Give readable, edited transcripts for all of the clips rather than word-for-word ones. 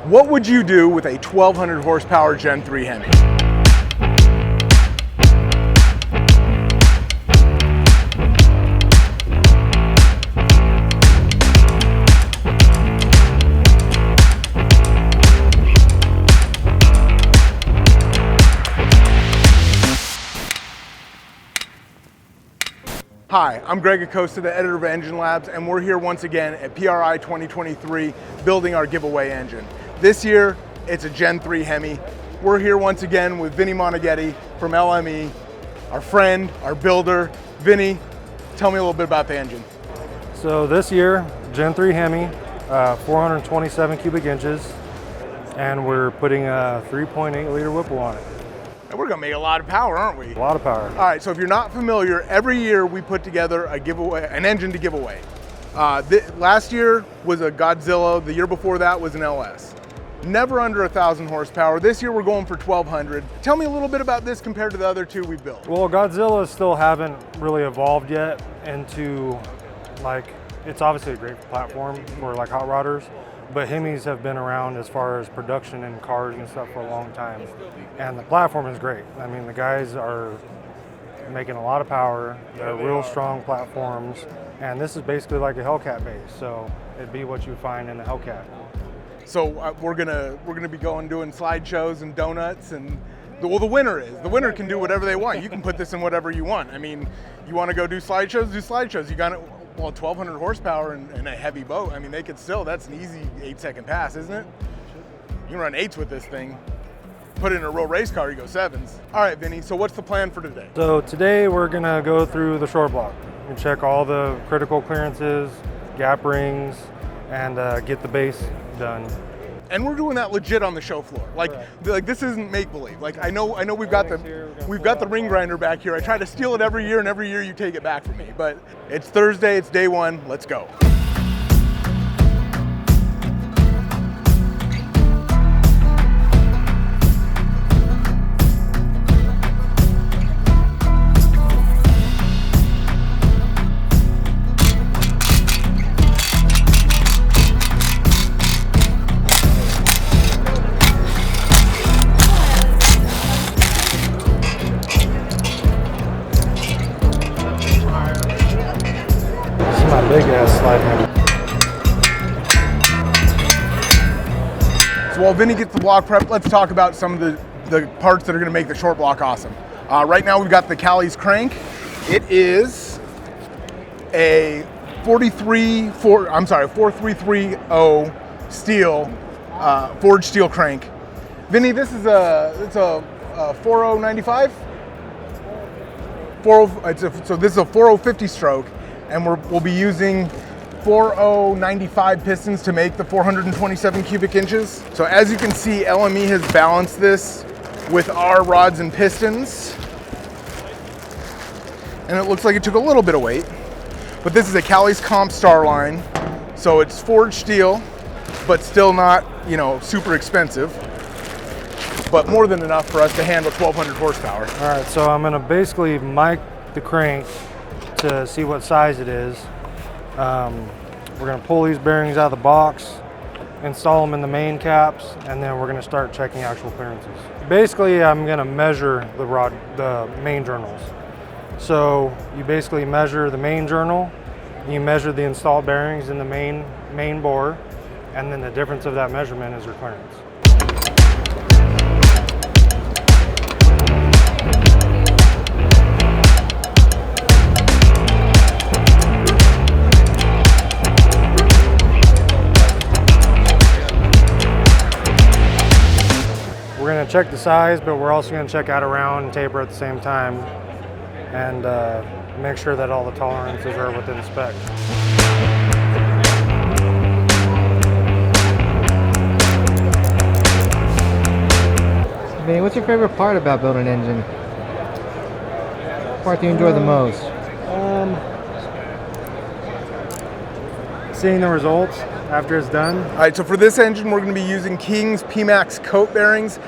What would you do with a 1200 horsepower Gen 3 Hemi? Hi, I'm Greg Acosta, the editor of EngineLabs, and we're here once again at PRI 2023 building our giveaway engine. This year, it's a Gen 3 Hemi. We're here once again with Vinny Monaghetti from LME, our friend, our builder. Vinny, tell me a little bit about the engine. So this year, Gen 3 Hemi, 427 cubic inches, and we're putting a 3.8 liter Whipple on it. And we're gonna make a lot of power, aren't we? A lot of power. All right, so if you're not familiar, every year we put together a giveaway, an engine to give away. Last year was a Godzilla, the year before that was an LS. Never under 1,000 horsepower. This year we're going for 1,200. Tell me a little bit about this compared to the other two we've built. Well, Godzilla still haven't really evolved yet into, it's obviously a great platform for like hot rodders, but Hemis have been around as far as production in cars and stuff for a long time. And the platform is great. I mean, the guys are making a lot of power. They're real strong platforms. And this is basically like a Hellcat base. So it'd be what you find in a Hellcat. So we're gonna be doing slideshows and donuts, and the winner can do whatever they want. You can put this in whatever you want. I mean, you want to go do slideshows, do slideshows. You got it. Well, 1,200 horsepower and a heavy boat. I mean, they could still. That's an easy 8-second pass, isn't it? You can run 8s with this thing. Put it in a real race car, you go 7s. All right, Vinny. So what's the plan for today? So today we're gonna go through the short block and check all the critical clearances, gap rings, and get the base done. And we're doing that legit on the show floor. Like this isn't make believe. Like I know we've got the ring grinder back here. I try to steal it every year, and every year you take it back from me. But it's Thursday, it's day one. Let's go. Big ass slide Hemi. So while Vinny gets the block prep, let's talk about some of the parts that are going to make the short block awesome. Right now we've got the Cali's crank. It is a 4330 steel, forged steel crank. Vinny, this is it's a 4095. So this is a 4050 stroke. And we'll be using 4095 pistons to make the 427 cubic inches. So as you can see, LME has balanced this with our rods and pistons. And it looks like it took a little bit of weight. But this is a Cali's Comp Star line. So it's forged steel, but still not, super expensive. But more than enough for us to handle 1,200 horsepower. All right, so I'm gonna basically mic the crank to see what size it is. We're gonna pull these bearings out of the box, install them in the main caps, and then we're gonna start checking actual clearances. Basically, I'm gonna measure the main journals. So you basically measure the main journal, you measure the installed bearings in the main bore, and then the difference of that measurement is your clearance. We're going to check the size, but we're also going to check out around and taper at the same time and make sure that all the tolerances are within spec. Vinny, what's your favorite part about building an engine? What part do you enjoy the most? Seeing the results after it's done. All right, so for this engine, we're going to be using King's PMAX coat bearings,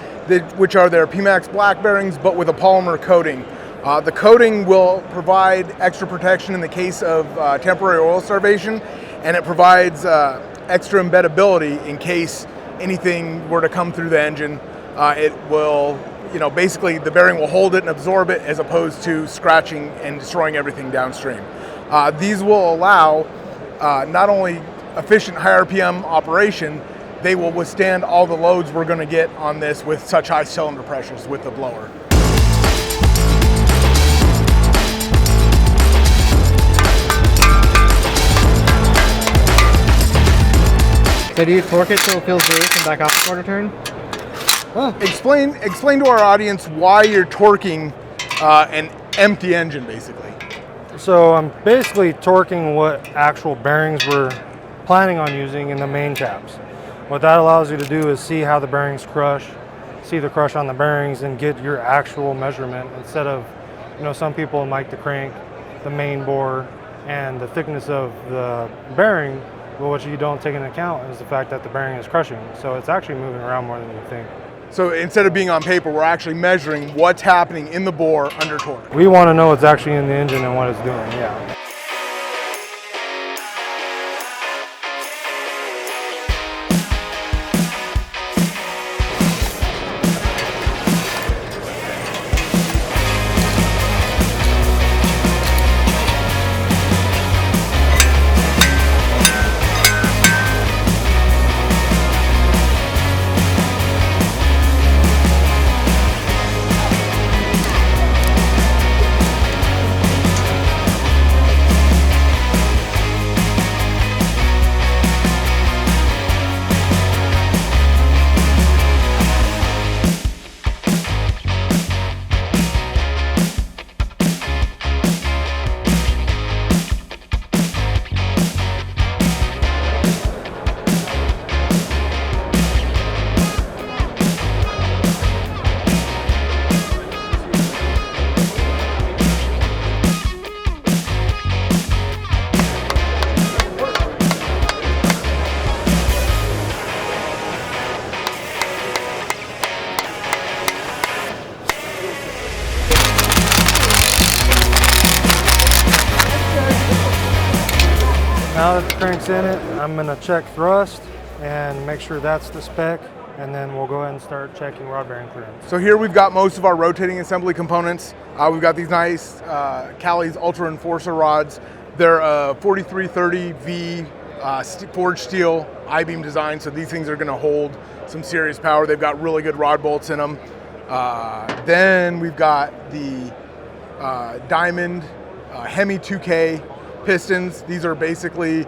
which are their PMAX black bearings, but with a polymer coating. The coating will provide extra protection in the case of temporary oil starvation, and it provides extra embeddability in case anything were to come through the engine, it will, basically the bearing will hold it and absorb it as opposed to scratching and destroying everything downstream. These will allow not only efficient high RPM operation, they will withstand all the loads we're going to get on this with such high cylinder pressures with the blower. So do you torque it till it feels the roof and back off the quarter turn? Explain to our audience why you're torquing an empty engine, basically. So I'm basically torquing what actual bearings we're planning on using in the main caps. What that allows you to do is see how the bearings crush, see the crush on the bearings, and get your actual measurement instead of, some people mic the crank, the main bore, and the thickness of the bearing. But what you don't take into account is the fact that the bearing is crushing. So it's actually moving around more than you think. So instead of being on paper, we're actually measuring what's happening in the bore under torque. We want to know what's actually in the engine and what it's doing, yeah. Now that the crank's in it, I'm going to check thrust and make sure that's the spec, and then we'll go ahead and start checking rod bearing clearance. So here we've got most of our rotating assembly components. We've got these nice Cali's Ultra Enforcer rods. They're 4330V forged steel I-beam design, so these things are going to hold some serious power. They've got really good rod bolts in them. Then we've got the Diamond Hemi 2K pistons. These are basically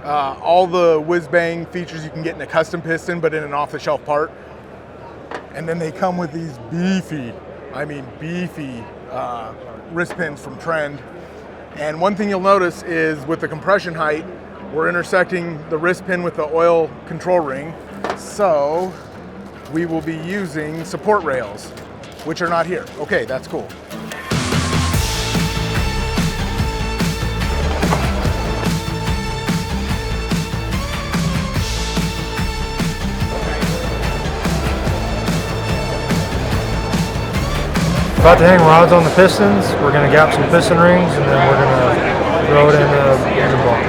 all the whiz-bang features you can get in a custom piston, but in an off-the-shelf part. And then they come with these beefy wrist pins from Trend. And one thing you'll notice is with the compression height, we're intersecting the wrist pin with the oil control ring. So we will be using support rails, which are not here. Okay, that's cool. About to hang rods on the pistons. We're going to gap some piston rings, and then we're going to throw it in the engine block.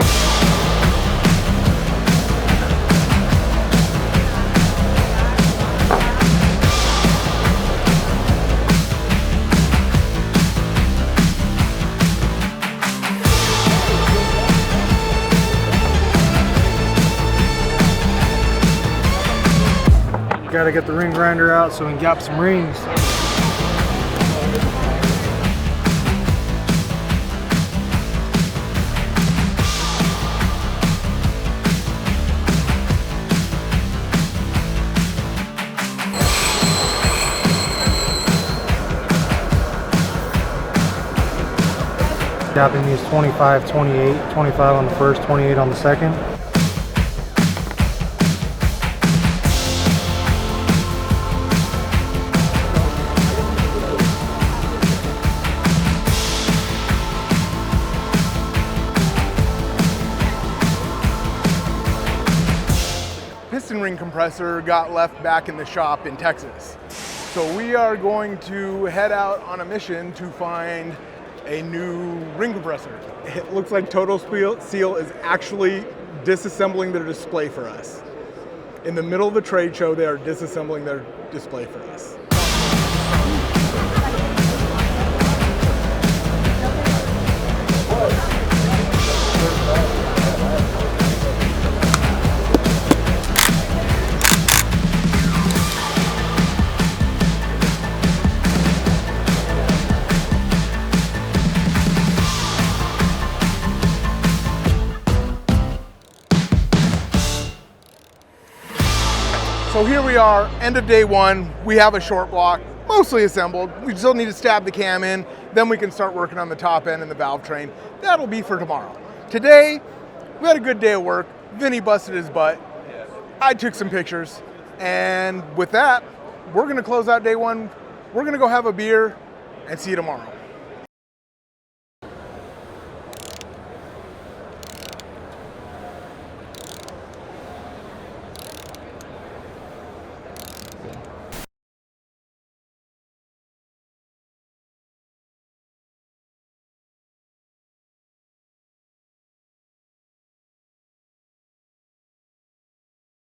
Got to get the ring grinder out so we can gap some rings. Gapping these 25, 28, 25 on the first, 28 on the second. Piston ring compressor got left back in the shop in Texas. So we are going to head out on a mission to find a new ring compressor. It looks like Total Seal is actually disassembling their display for us. in the middle of the trade show, they are disassembling their display for us. So here we are, end of day one. We have a short block, mostly assembled. We still need to stab the cam in, then we can start working on the top end and the valve train. That'll be for tomorrow. Today, we had a good day of work. Vinny busted his butt. I took some pictures. And with that, we're gonna close out day one. We're gonna go have a beer and see you tomorrow.